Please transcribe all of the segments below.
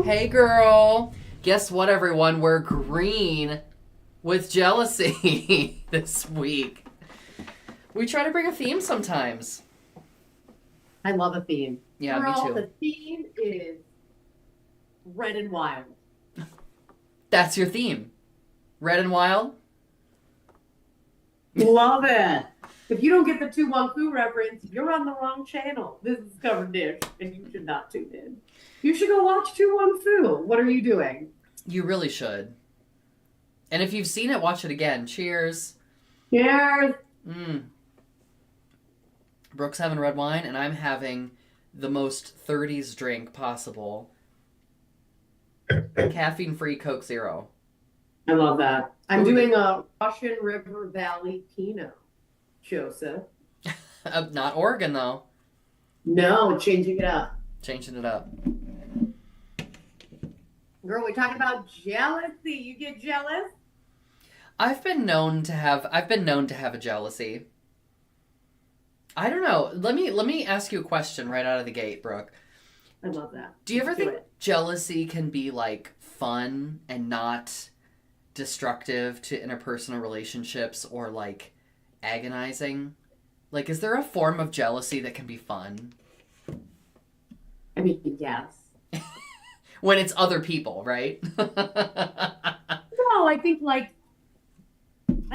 Hey girl. Guess what, everyone? We're green with jealousy this week. We try to bring a theme sometimes. I love a theme. Yeah, me Girl, too. the theme is red and wild. That's your theme. Red and Wild? Love it. If you don't get the 2 1 Fu reference, you're on the wrong channel. This is Covered Dish, and you should not tune in. You should go watch 2 1 Fu. What are you doing? You really should. And if you've seen it, watch it again. Cheers. Cheers. Mmm. Brooke's having red wine, and I'm having the most 30s drink possible. Caffeine-free Coke Zero. I love that. I'm Ooh. doing a Russian River Valley Pinot, Joseph. Not Oregon, though. No, changing it up. Changing it up. Girl, we talk about jealousy. You get jealous? I've been known to have a jealousy. I don't know. Let me ask you a question right out of the gate, Brooke. I love that. Do you ever Let's do think it. jealousy can be like fun and not destructive to interpersonal relationships or like agonizing? Like, is there a form of jealousy that can be fun I mean, yes. when it's other people, right? No, I think I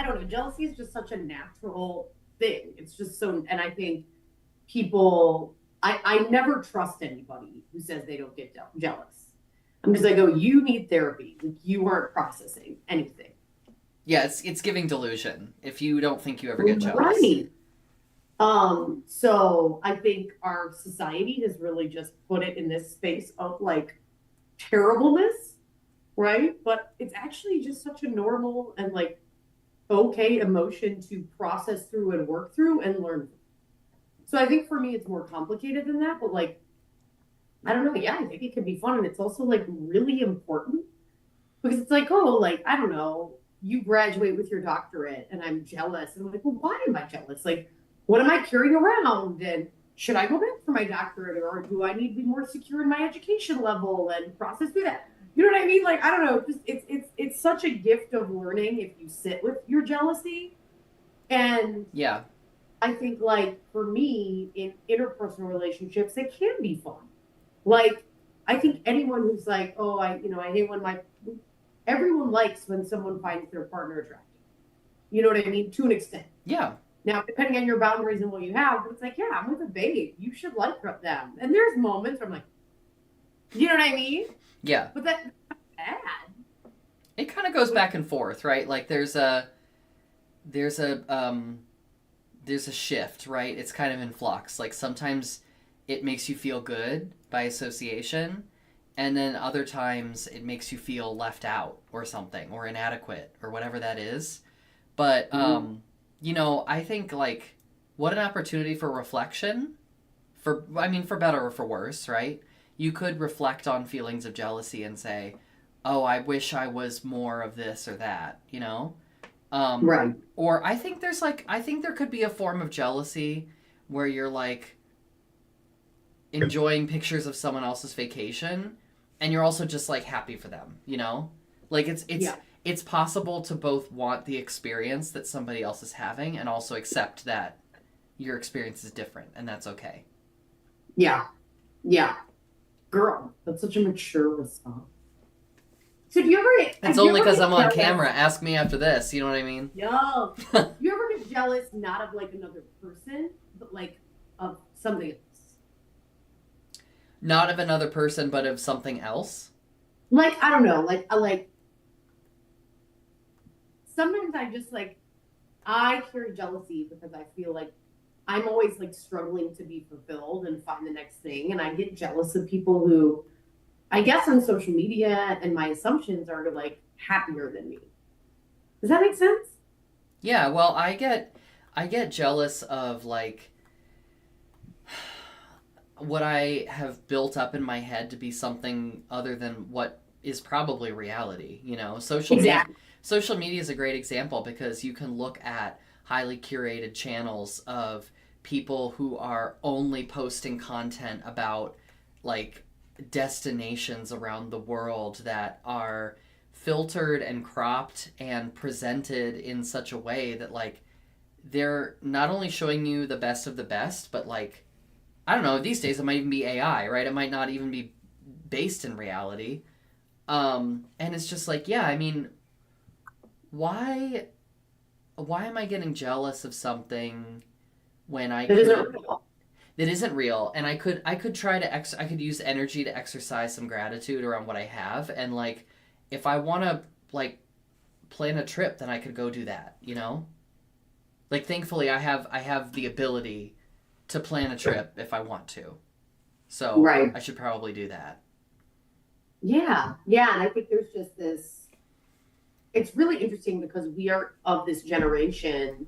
don't know, jealousy is just such a natural thing. It's just so, and I think people, I never trust anybody who says they don't get jealous. I'm just like, oh, you need therapy. Like you aren't processing anything. Yeah, it's giving delusion if you don't think you ever get jealous. Right. So I think our society has really just put it in this space of like terribleness, right? But it's actually just such a normal and like okay emotion to process through and work through and learn. So I think for me, it's more complicated than that. But like, I don't know. Yeah, I think it can be fun. And it's also like really important because it's like, oh, like, I don't know, you graduate with your doctorate and I'm jealous. And I'm like, well, why am I jealous? Like, what am I carrying around? And should I go back for my doctorate or do I need to be more secure in my education level and process through that? You know what I mean? Like, I don't know. It's such a gift of learning if you sit with your jealousy. And Yeah. I think like for me in interpersonal relationships, it can be fun. Like I think anyone who's like, oh, I hate when my everyone likes when someone finds their partner attractive. You know what I mean? To an extent. Yeah. Now, depending on your boundaries and what you have, but it's like, yeah, I'm with a babe. You should like them. And there's moments where I'm like, you know what I mean? Yeah. But that's not bad. It kind of goes back and forth, right? Like there's a there's a shift, right? It's kind of in flux. Like sometimes it makes you feel good by association, and then other times it makes you feel left out or something or inadequate or whatever that is. But I think like what an opportunity for reflection for for better or for worse, right? You could reflect on feelings of jealousy and say, "Oh, I wish I was more of this or that," you know? Right. Or I think there could be a form of jealousy where you're like enjoying pictures of someone else's vacation and you're also just like happy for them, you know? Like Yeah. it's possible to both want the experience that somebody else is having and also accept that your experience is different and that's okay. Yeah. Yeah. Girl, that's such a mature response. So do you ever It's do you only ever because get I'm on jealous? camera. Ask me after this. You know what I mean? Yo. You ever get jealous not of like another person, but like of something else? Not of another person, but of something else. Like, I don't know, like I like sometimes I just like I carry jealousy because I feel like I'm always like struggling to be fulfilled and find the next thing. And I get jealous of people who I guess on social media and my assumptions are like happier than me. Does that make sense? Yeah. Well, I get jealous of like what I have built up in my head to be something other than what is probably reality. You know, Exactly. social media is a great example because you can look at highly curated channels of people who are only posting content about like destinations around the world that are filtered and cropped and presented in such a way that like they're not only showing you the best of the best, but like I don't know, these days it might even be AI, right? It might not even be based in reality. And it's just like, yeah, I mean, why am I getting jealous of something when I That isn't could real. that isn't real? And I could try to I could use energy to exercise some gratitude around what I have, and like if I want to like plan a trip, then I could go do that, you know? Like thankfully I have the ability to plan a trip if I want to. So, Right. I should probably do that. Yeah. Yeah. And I think there's just this, it's really interesting because we are of this generation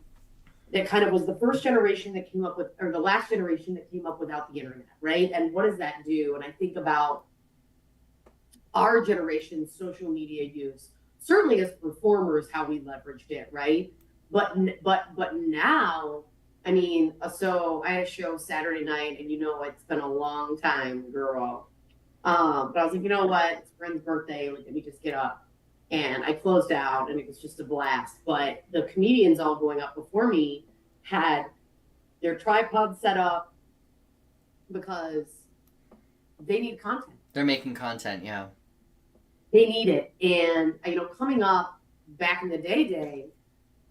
that kind of was the first generation that came up with, or the last generation that came up without the internet, right? And what does that do? And I think about our generation's social media use, certainly as performers, how we leveraged it, right? But now, I mean, so I had a show Saturday night, and it's been a long time, girl. But I was like, you know what? It's a friend's birthday. Like, let me just get up. And I closed out, and it was just a blast. But the comedians all going up before me had their tripod set up because they need content. They're making content, yeah. They need it. And, coming up back in the day,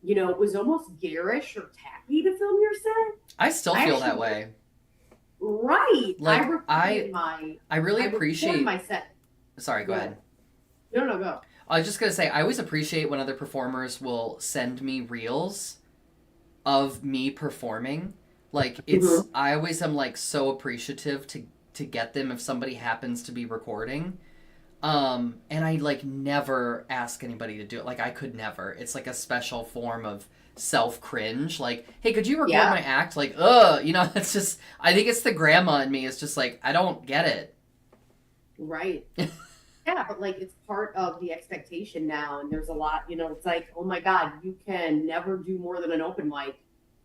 it was almost garish or tacky to film your set. I still I feel that actually, way. right. Like I really I recorded appreciate my set. Sorry, go Go ahead. ahead. No, go. I was just gonna say I always appreciate when other performers will send me reels of me performing. Like Mhm. I always am like so appreciative to get them if somebody happens to be recording. And I like never ask anybody to do it. Like I could never. It's like a special form of self cringe. Like, hey, could you record Yeah, my act? Like, it's just I think it's the grandma in me. It's just like I don't get it. right. Yeah, but like it's part of the expectation now, and there's a lot, it's like, oh my God, you can never do more than an open mic,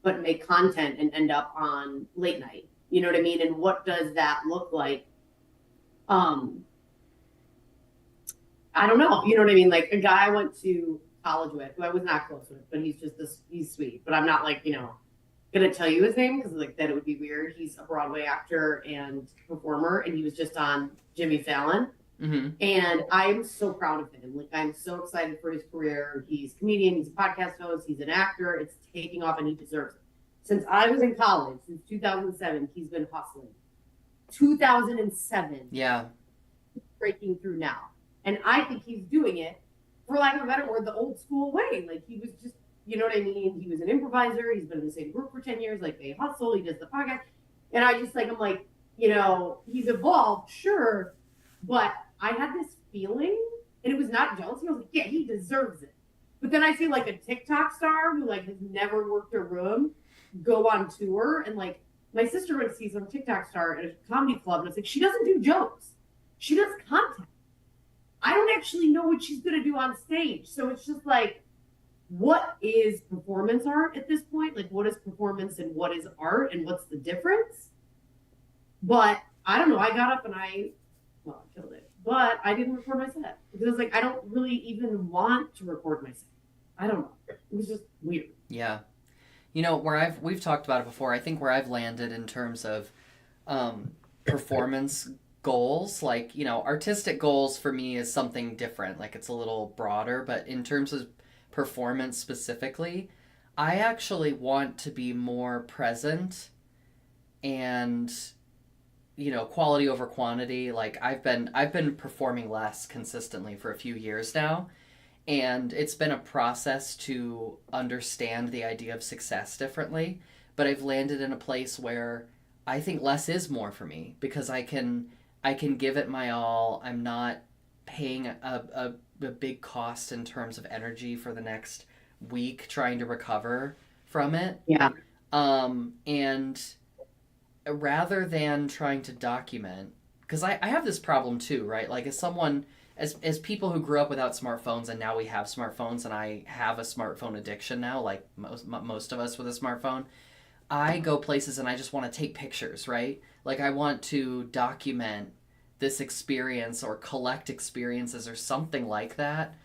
but make content and end up on late night. You know what I mean? And what does that look like? Um, I don't know. You know what I mean? Like a guy I went to college with, who I was not close with, but he's sweet. But I'm not like, gonna tell you his name because like that it would be weird. He's a Broadway actor and performer, and he was just on Jimmy Fallon. Mm-hmm. And I'm so proud of him. Like I'm so excited for his career. He's a comedian, he's a podcast host, he's an actor. It's taking off and he deserves it. Since I was in college, since 2007, he's been hustling. 2007, Yeah. breaking through now. And I think he's doing it, for lack of a better word, the old school way. Like he was just, you know what I mean? He was an improviser. He's been in the same group for 10 years. Like they hustle. He does the podcast. And I just like, I'm like, he's evolved, sure. But I had this feeling, and it was not jealousy. I was like, yeah, he deserves it. But then I see like a TikTok star who like has never worked a room go on tour, and like my sister went to see some TikTok star at a comedy club, and it's like she doesn't do jokes, she does content. I don't actually know what she's gonna do on stage, so it's just like, what is performance art at this point? Like, what is performance and what is art, and what's the difference? But I don't know. I got up and I killed it. But I didn't record my set because like I don't really even want to record my set. I don't know. It was just weird. Yeah. Where we've talked about it before, I think where I've landed in terms of performance goals, like, artistic goals for me is something different. Like it's a little broader, but in terms of performance specifically, I actually want to be more present and quality over quantity. Like I've been performing less consistently for a few years now, and it's been a process to understand the idea of success differently, but I've landed in a place where I think less is more for me because I can give it my all. I'm not paying a big cost in terms of energy for the next week trying to recover from it. Yeah. And rather than trying to document, because I have this problem too, right? Like as people who grew up without smartphones, and now we have smartphones, and I have a smartphone addiction now, like most of us with a smartphone. I go places and I just want to take pictures, right? Like I want to document this experience or collect experiences or something like that.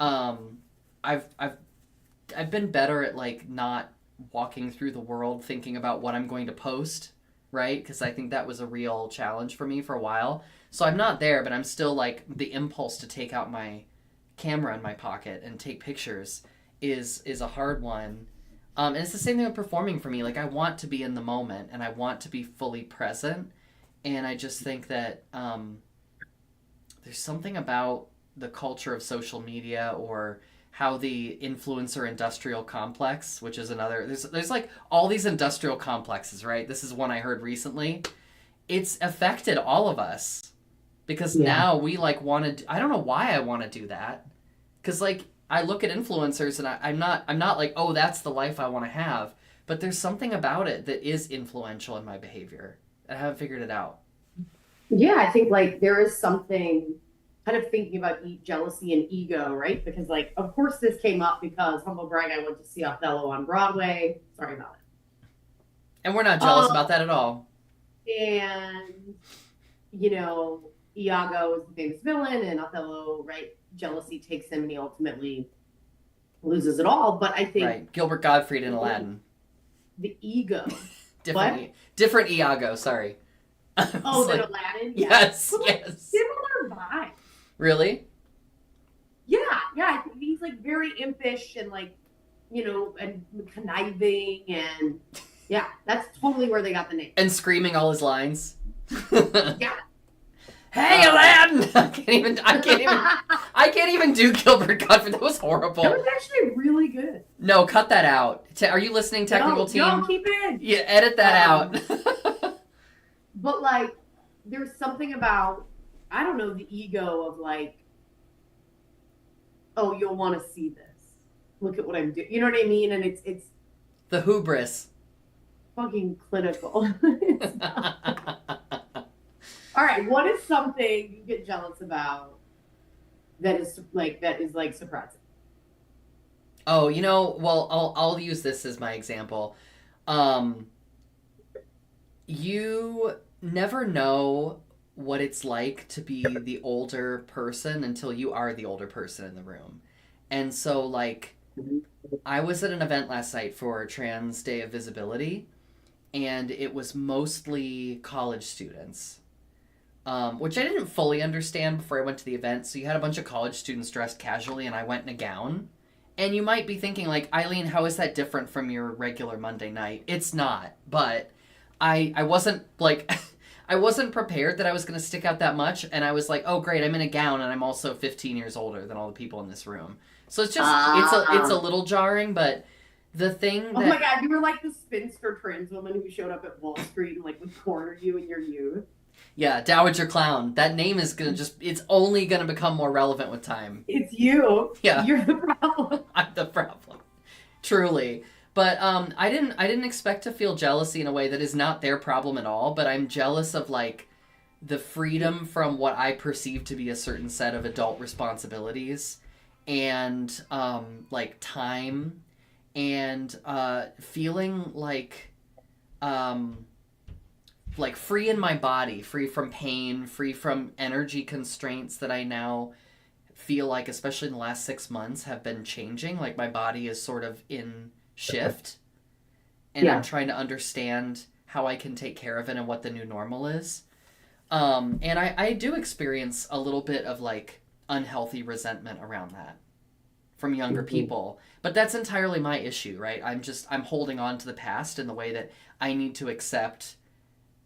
Um, I've been better at like not walking through the world thinking about what I'm going to post, right? Because I think that was a real challenge for me for a while. So I'm not there, but I'm still like the impulse to take out my camera in my pocket and take pictures is a hard one. And it's the same thing with performing for me. Like I want to be in the moment and I want to be fully present. And I just think that there's something about the culture of social media or how the influencer industrial complex, which is another there's like all these industrial complexes, right? This is one I heard recently. It's affected all of us because now we like want to. I don't know why I want to do that because like I look at influencers and I'm not like, oh, that's the life I want to have, but there's something about it that is influential in my behavior. I haven't figured it out. Yeah, I think like there is something kind of thinking about jealousy and ego, right? Because like, of course, this came up because humble brag, I went to see Othello on Broadway. Sorry about And we're not it. jealous about that at all. And you know, Iago is the famous villain, and Othello, right? Jealousy takes him, and he ultimately loses it all. But I think Right, Gilbert Gottfried in Aladdin. the ego. Different, What? different Iago. Sorry. Oh, like, then Aladdin. Yeah. yes, But, like, yes. similar vibe. Really? Yeah, yeah. I think he's like very impish and like, you know, and conniving, and yeah, that's totally where they got the name. And screaming all his lines. Yeah. Hey, Aladdin! I can't even do Gilbert Gottfried. That was horrible. That was actually really good. No, cut that out. Are you listening, technical team? No, keep it in. Yeah, edit that out. But like, there's something about, I don't know, the ego of like, oh, you'll want to see this. Look at what I'm doing. You know what I mean? And it's The hubris. fucking clinical. It's not. All right, what is something you get jealous about that is like surprising? Oh, well, I'll use this as my example. You never know what it's like to be the older person until you are the older person in the room. And so, like, I was at an event last night for Trans Day of Visibility, and it was mostly college students, which I didn't fully understand before I went to the event. So you had a bunch of college students dressed casually, and I went in a gown. And you might be thinking, like, Eileen, how is that different from your regular Monday night? It's not, but I wasn't, like, I wasn't prepared that I was going to stick out that much, and I was like, oh, great, I'm in a gown, and I'm also 15 years older than all the people in this room. So it's just, it's a little jarring, but the thing that... Oh my God, you were like the spinster trans woman who showed up at Wall Street and like would corner you in your youth. Yeah, Dowager Clown. That name is going to just, it's only going to become more relevant with time. It's you. Yeah. You're the problem. I'm the problem. Truly. But I didn't expect to feel jealousy in a way that is not their problem at all, but I'm jealous of like the freedom from what I perceive to be a certain set of adult responsibilities and like time and feeling like free in my body, free from pain, free from energy constraints that I now feel like, especially in the last 6 months, have been changing. Like my body is sort of in shift, and I'm trying to understand how I can take care of it and what the new normal is. And I do experience a little bit of like unhealthy resentment around that from younger people, but that's entirely my issue, right? I'm holding on to the past in the way that I need to accept,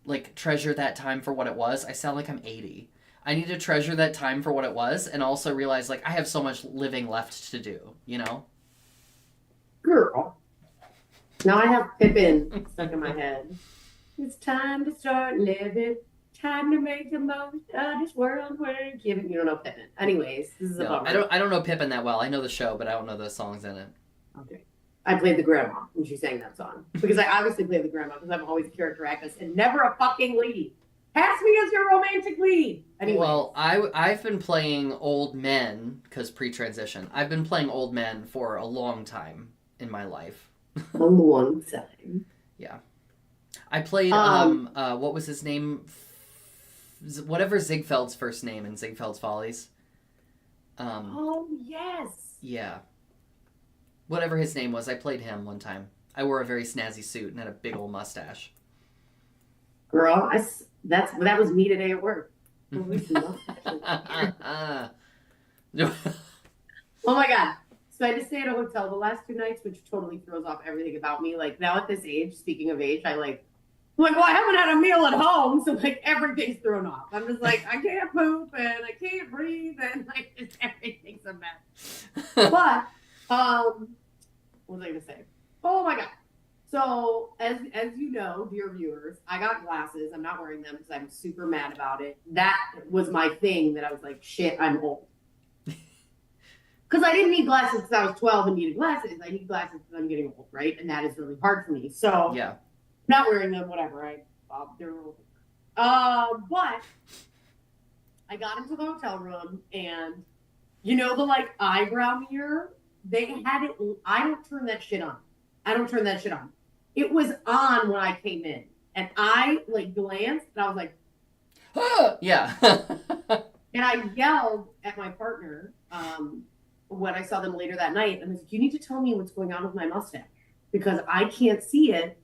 like, treasure that time for what it was. I sound like I'm 80. I need to treasure that time for what it was and also realize, like, I have so much living left to do, you know? Girl. Now I have Pippin stuck in my head. It's time to start living. Time to make the most of this world we're given. You don't know Pippin. Anyways, this is a bummer. I don't know Pippin that well. I know the show, but I don't know the songs in it. Okay. I played the grandma when she sang that song. Because I obviously played the grandma because I'm always a character actress and never a fucking lead. Pass me as your romantic lead. Anyway. Well, I've been playing old men, because pre-transition. I've been playing old men for a long time in my life. On the one side. Yeah. I played, what was his name? whatever Ziegfeld's first name in Ziegfeld's Follies. Oh, yes. Yeah. Whatever his name was, I played him one time. I wore a very snazzy suit and had a big old mustache. Girl, that was me today at work. Oh my God. So I had to stay at a hotel the last 2 nights, which totally throws off everything about me. Like now at this age, speaking of age, I'm like, well, I haven't had a meal at home, so like everything's thrown off. I'm just like, I can't poop and I can't breathe and like just everything's a mess. But what was I gonna say? Oh my God. So as you know, dear viewers, I got glasses. I'm not wearing them because I'm super mad about it. That was my thing that I was like, shit, I'm old. Because I didn't need glasses because I was 12 and needed glasses. I need glasses because I'm getting old, right? And that is really hard for me. So yeah. Not wearing them, whatever. They're old. But I got into the hotel room and you know the like eyebrow mirror? They had it. I don't turn that shit on. It was on when I came in. And I like glanced and I was like, yeah. and I yelled at my partner when I saw them later that night. And I was like, you need to tell me what's going on with my mustache because I can't see it.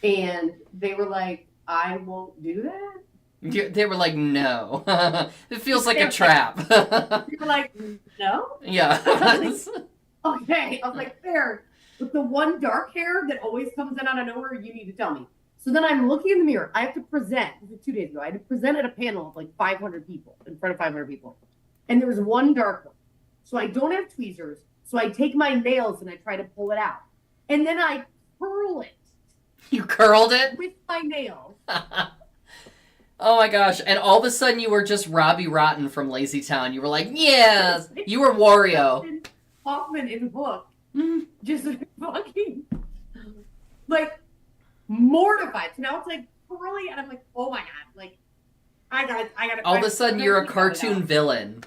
And they were like, I won't do that. They were like, no. It feels like a trap. You were like, no? Yeah. Okay. I was like, fair. With the one dark hair that always comes in out of nowhere, you need to tell me. So then I'm looking in the mirror. I have to present. This was 2 days ago. I had to present at a panel of like 500 people, in front of 500 people. And there was one dark one. So I don't have tweezers. So I take my nails and I try to pull it out. And then I curl it. You curled it? With my nails. Oh my gosh. And all of a sudden you were just Robbie Rotten from Lazy Town. You were like, yes. You were Wario. Hoffman in Hook. Just fucking like mortified. So now it's like curly and I'm like, oh my God. Like I got all of a sudden you're a cartoon villain.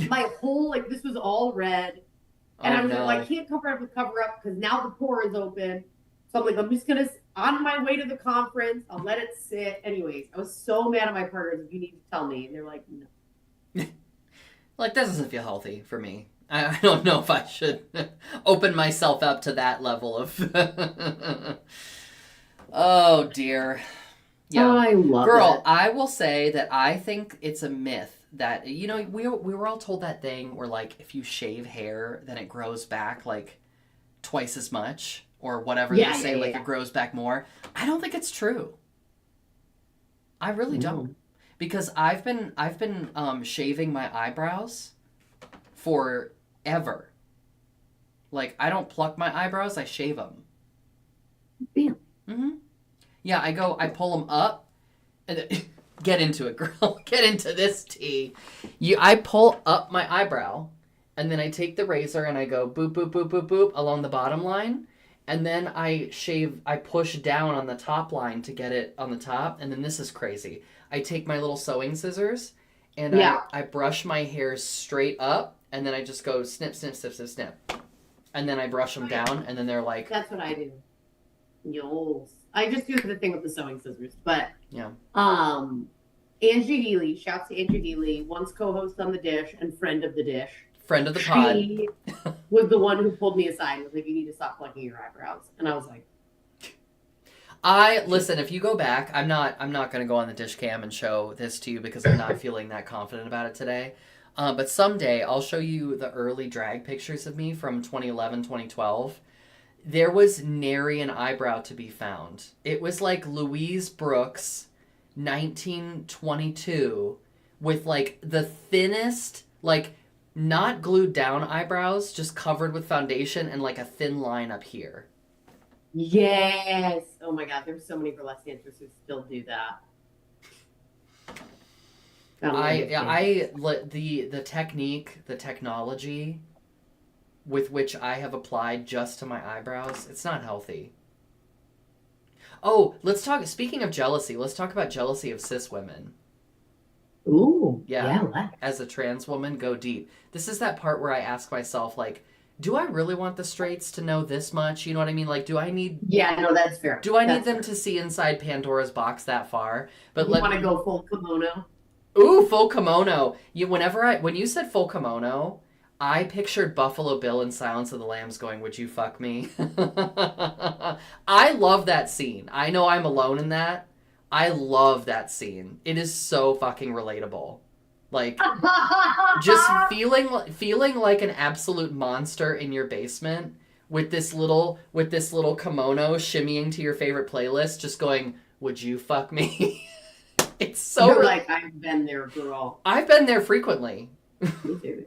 My whole like this was all red. And I was like, well, I can't cover up with cover up because now the pore is open. So I'm like, I'm just gonna on my way to the conference, I'll let it sit. Anyways, I was so mad at my partners, if you need to tell me. And they're like, no. Like that doesn't feel healthy for me. I don't know if I should open myself up to that level of oh dear. Yeah. Oh, I love Girl, it. I will say that I think it's a myth that, you know, we were all told that thing where, like, if you shave hair, then it grows back, like, twice as much, or whatever they say, it grows back more. I don't think it's true. I really don't. Because I've been shaving my eyebrows forever. Like, I don't pluck my eyebrows, I shave them. Damn. Mm-hmm. Yeah, I pull them up, and get into it, girl. Get into this tea. I pull up my eyebrow, and then I take the razor and I go boop, boop, boop, boop, boop along the bottom line, and then I push down on the top line to get it on the top, and then this is crazy. I take my little sewing scissors, and I brush my hair straight up, and then I just go snip, snip, snip, snip, snip. And then I brush them down, and then they're like... That's what I do. Yols. I just do the thing with the sewing scissors, but yeah. Angie Healy, shouts to Angie Healy, once co-host on The Dish and friend of The Dish. Friend of the pod. She was the one who pulled me aside and was like, you need to stop plucking your eyebrows. And I was like... Listen, if you go back, I'm not going to go on the dish cam and show this to you because I'm not feeling that confident about it today. But someday I'll show you the early drag pictures of me from 2011, 2012. There was nary an eyebrow to be found. It was like Louise Brooks, 1922, with like the thinnest, like not glued down eyebrows, just covered with foundation and like a thin line up here. Yes. Oh my God. There's so many burlesque dancers who still do that. The technique, the technology with which I have applied just to my eyebrows, it's not healthy. Oh, speaking of jealousy, let's talk about jealousy of cis women. Ooh. Yeah. As a trans woman, go deep. This is that part where I ask myself, like, do I really want the straights to know this much? You know what I mean? Like, Yeah, no, that's fair. do I need That's them fair. to see inside Pandora's box that far? But You want to go full kimono? ooh, full kimono. When you said full kimono, I pictured Buffalo Bill in Silence of the Lambs going, "Would you fuck me?" I love that scene. I know I'm alone in that. I love that scene. It is so fucking relatable. Like just feeling like an absolute monster in your basement with this little kimono shimmying to your favorite playlist, just going, "Would you fuck me?" It's so. You're like, I've been there, girl. I've been there frequently. Me too.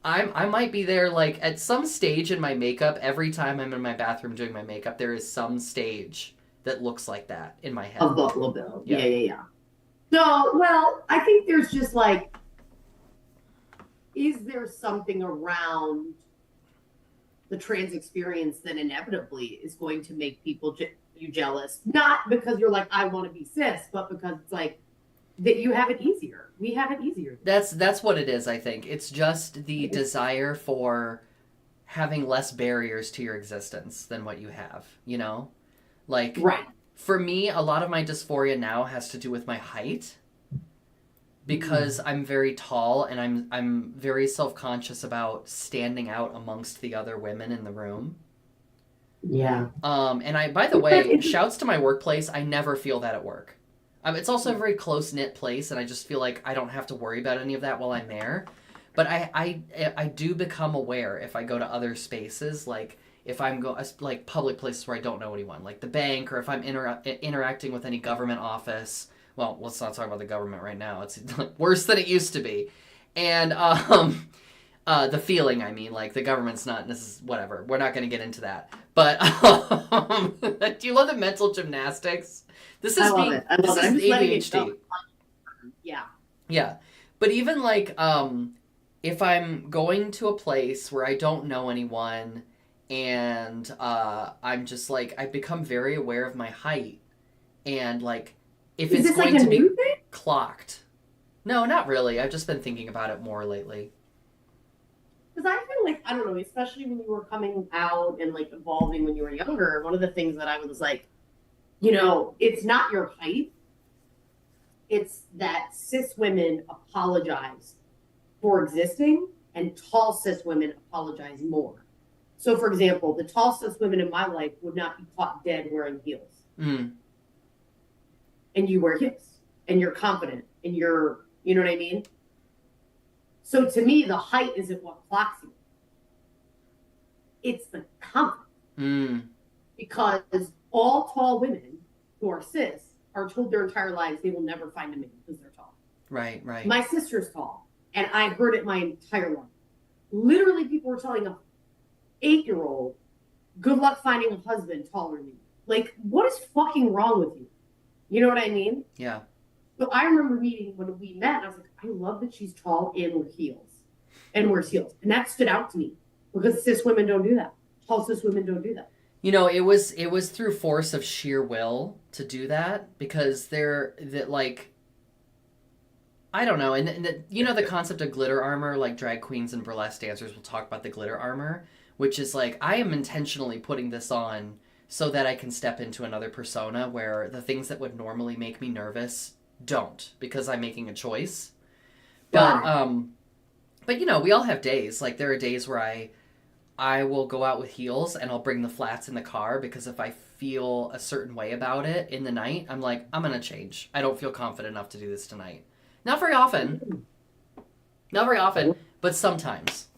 I might be there like at some stage in my makeup. Every time I'm in my bathroom doing my makeup, there is some stage that looks like that in my head. Of Buffalo Bill. Yeah. So, well, I think there's just like, is there something around the trans experience that inevitably is going to make people you jealous? Not because you're like, I want to be cis, but because it's like that you have it easier. We have it easier. That's what it is, I think. It's just the desire for having less barriers to your existence than what you have, you know? Like, right. For me, a lot of my dysphoria now has to do with my height because I'm very tall and I'm very self-conscious about standing out amongst the other women in the room. Yeah. And by the way, shouts to my workplace, I never feel that at work. It's also a very close-knit place, and I just feel like I don't have to worry about any of that while I'm there. But I do become aware if I go to other spaces, like if I'm like public places where I don't know anyone, like the bank, or if I'm interacting with any government office. Well, let's not talk about the government right now. It's worse than it used to be. And the feeling, I mean, like the government's not, this is whatever. We're not going to get into that. But do you love the mental gymnastics? This is ADHD. Yeah. Yeah. But even like if I'm going to a place where I don't know anyone and I'm just like, I've become very aware of my height and like if it's going to be clocked. No, not really. I've just been thinking about it more lately. Because I feel like, I don't know, especially when you were coming out and like evolving when you were younger, one of the things that I was like, it's not your height. It's that cis women apologize for existing and tall cis women apologize more. So, for example, the tall cis women in my life would not be caught dead wearing heels. Mm. And you wear heels and you're confident and you know what I mean? So to me, the height isn't what clocks you. It's the confidence. Mm. Because all tall women who are cis are told their entire lives they will never find a man because they're tall. Right. My sister's tall, and I heard it my entire life. Literally, people were telling a 8-year-old, good luck finding a husband taller than you. Like, what is fucking wrong with you? You know what I mean? Yeah. So I remember meeting when we met, and I was like, I love that she's tall and wears heels. And that stood out to me because cis women don't do that. Tall cis women don't do that. It was through force of sheer will to do that because I don't know, and the concept of glitter armor, like drag queens and burlesque dancers will talk about the glitter armor, which is like I am intentionally putting this on so that I can step into another persona where the things that would normally make me nervous don't because I'm making a choice. But we all have days. Like there are days where I will go out with heels and I'll bring the flats in the car because if I feel a certain way about it in the night, I'm like, I'm going to change. I don't feel confident enough to do this tonight. Not very often, but sometimes.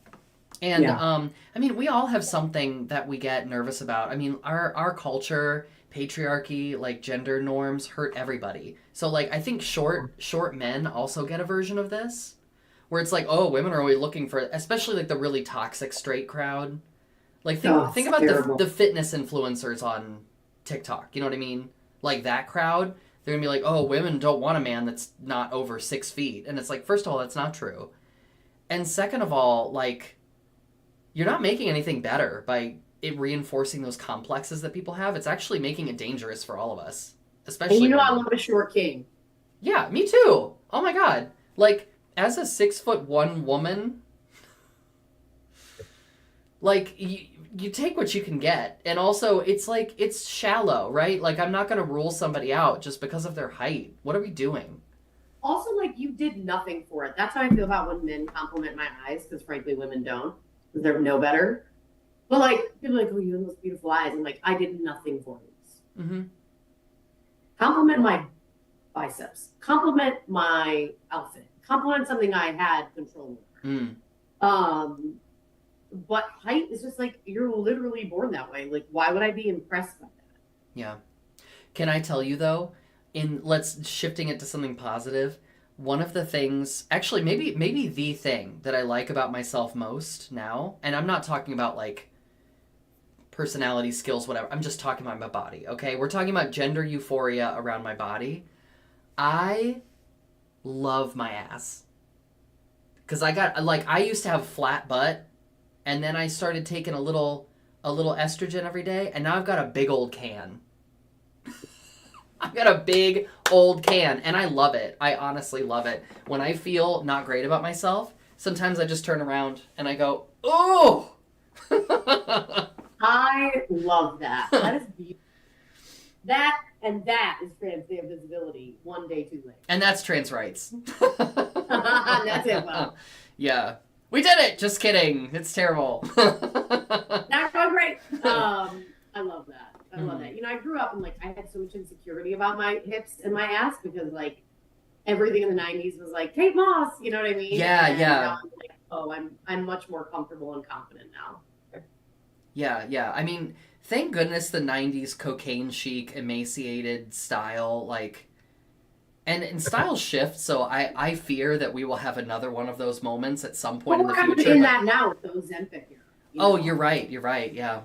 And, we all have something that we get nervous about. I mean, our culture, patriarchy, like gender norms hurt everybody. So like, I think short men also get a version of this. Where it's like, oh, women are always looking for, especially like the really toxic straight crowd. Like think about the fitness influencers on TikTok. You know what I mean? Like that crowd, they're gonna be like, oh, women don't want a man that's not over 6 feet, and it's like, first of all, that's not true, and second of all, like, you're not making anything better by it reinforcing those complexes that people have. It's actually making it dangerous for all of us, especially. And I love a short king. Yeah, me too. Oh my god, like. As a 6'1" woman, Like, you take what you can get. And also, it's like, it's shallow, right? Like, I'm not going to rule somebody out just because of their height. What are we doing? Also, like, you did nothing for it. That's how I feel about when men compliment my eyes, because frankly, women don't, because they're no better. But, like, people are like, oh, you have those beautiful eyes. I'm like, I did nothing for these. Mm-hmm. Compliment my biceps. Compliment my outfit. Compliment something I had control over. But height is just like, you're literally born that way. Like, why would I be impressed by that? Yeah. Can I tell you, though, let's shifting it to something positive, one of the things, actually, maybe the thing that I like about myself most now, and I'm not talking about, like, personality, skills, whatever. I'm just talking about my body, okay? We're talking about gender euphoria around my body. I love my ass. Because I used to have a flat butt, and then I started taking a little estrogen every day, and now I've got a big old can. I've got a big old can, and I love it. I honestly love it. When I feel not great about myself, sometimes I just turn around and I go, oh! I love that. That is beautiful. That is trans day of visibility. One day too late. And that's trans rights. That's it. Well, yeah, we did it. Just kidding. It's terrible. not going great. I love that. I love that. You know, I grew up and like I had so much insecurity about my hips and my ass because like everything in the '90s was like Kate Moss. You know what I mean? Yeah, and yeah. Now I'm like, oh, I'm much more comfortable and confident now. Yeah. I mean, thank goodness the '90s cocaine chic, emaciated style, like, and style shift. So I fear that we will have another one of those moments at some point in the future. We're in that now with the Ozempic era. Oh, you're right. Yeah.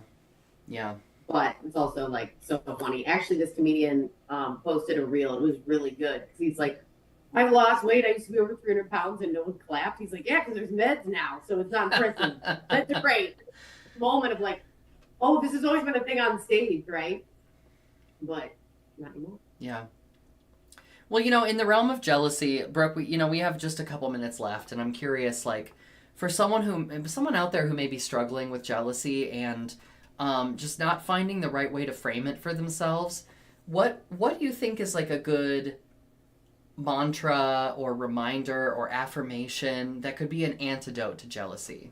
But it's also like so funny. Actually, this comedian posted a reel. It was really good. He's like, I've lost weight. I used to be over 300 pounds and no one clapped. He's like, yeah, because there's meds now, so it's not prison. That's a great moment of like, oh, this has always been a thing on stage, right? But not anymore. Yeah. Well, you know, in the realm of jealousy, Brooke, we have just a couple minutes left, and I'm curious, like, for someone out there who may be struggling with jealousy and just not finding the right way to frame it for themselves, what do you think is like a good mantra or reminder or affirmation that could be an antidote to jealousy?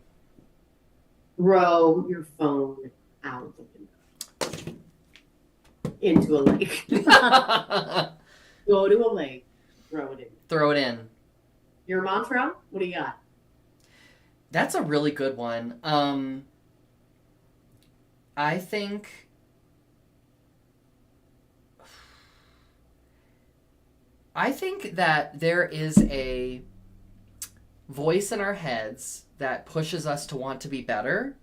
Throw your phone out the window into a lake. Go to a lake, throw it in. Throw it in. Your mantra? What do you got? That's a really good one. I think that there is a voice in our heads that pushes us to want to be better.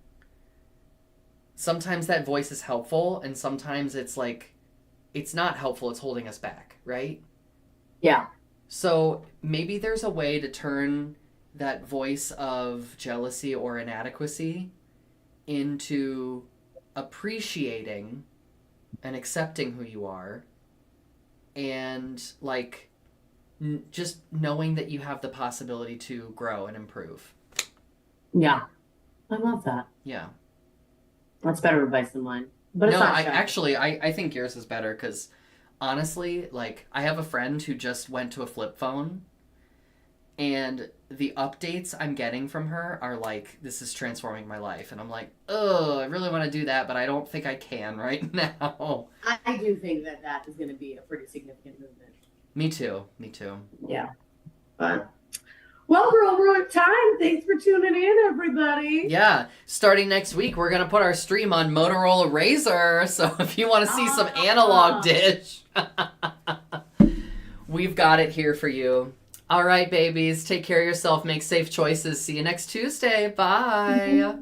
Sometimes that voice is helpful, and sometimes it's like, it's not helpful, it's holding us back, right? Yeah. So maybe there's a way to turn that voice of jealousy or inadequacy into appreciating and accepting who you are, and like just knowing that you have the possibility to grow and improve. Yeah. I love that. Yeah. That's better advice than mine. But it's No, not I think yours is better because honestly, like, I have a friend who just went to a flip phone, and the updates I'm getting from her are like, this is transforming my life. And I'm like, oh, I really want to do that, but I don't think I can right now. I do think that is going to be a pretty significant movement. Me too. Yeah. But, well, we're over at time. Thanks for tuning in, everybody. Yeah. Starting next week, we're going to put our stream on Motorola Razr. So if you want to see some analog dish, we've got it here for you. All right, babies. Take care of yourself. Make safe choices. See you next Tuesday. Bye.